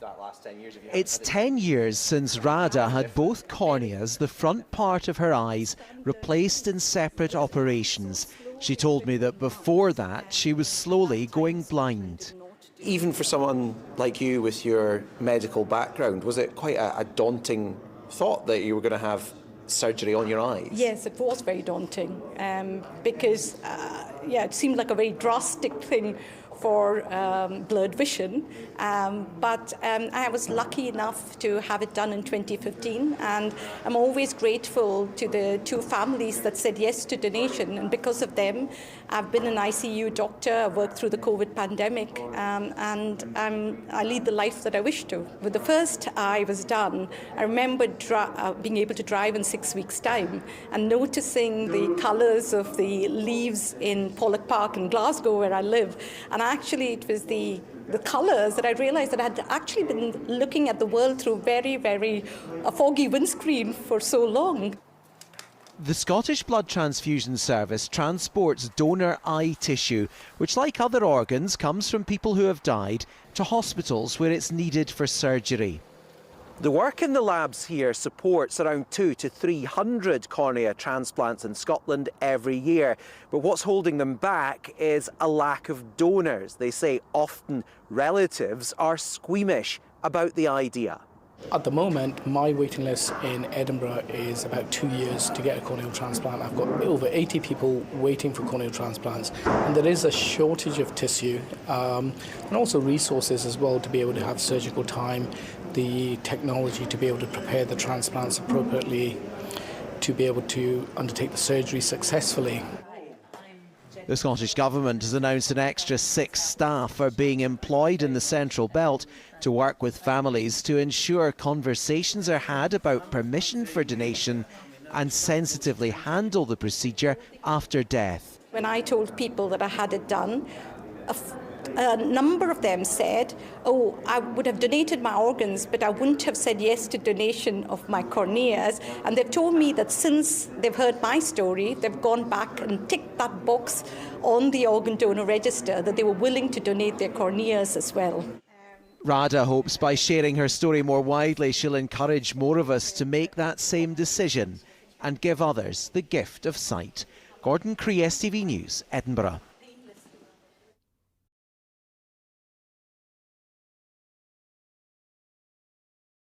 that last 10 years? It's 10 years since Radha had both corneas, the front part of her eyes, replaced in separate operations. She told me that before that she was slowly going blind. Even for someone like you with your medical background, was it quite a daunting thought that you were going to have surgery on your eyes? Yes, it was very daunting because it seemed like a very drastic thing for blurred vision, but I was lucky enough to have it done in 2015, and I'm always grateful to the two families that said yes to donation, and because of them I've been an ICU doctor, I've worked through the COVID pandemic, and I lead the life that I wish to. When the first eye was done, I remember being able to drive in 6 weeks' time and noticing the colours of the leaves in Pollock Park in Glasgow where I live, and actually it was the colours that I realised that I had actually been looking at the world through a foggy windscreen for so long. The Scottish Blood Transfusion Service transports donor eye tissue, which, like other organs, comes from people who have died, to hospitals where it's needed for surgery. The work in the labs here supports around 200 to 300 cornea transplants in Scotland every year. But what's holding them back is a lack of donors. They say often relatives are squeamish about the idea. At the moment, my waiting list in Edinburgh is about 2 years to get a corneal transplant. I've got over 80 people waiting for corneal transplants, and there is a shortage of tissue and also resources as well to be able to have surgical time, the technology to be able to prepare the transplants appropriately, to be able to undertake the surgery successfully. The Scottish Government has announced an extra 6 staff are being employed in the Central Belt to work with families to ensure conversations are had about permission for donation and sensitively handle the procedure after death. When I told people that I had it done, a number of them said, oh, I would have donated my organs, but I wouldn't have said yes to donation of my corneas. And they've told me that since they've heard my story, they've gone back and ticked that box on the organ donor register that they were willing to donate their corneas as well. Radha hopes by sharing her story more widely, she'll encourage more of us to make that same decision and give others the gift of sight. Gordon Cree, STV News, Edinburgh.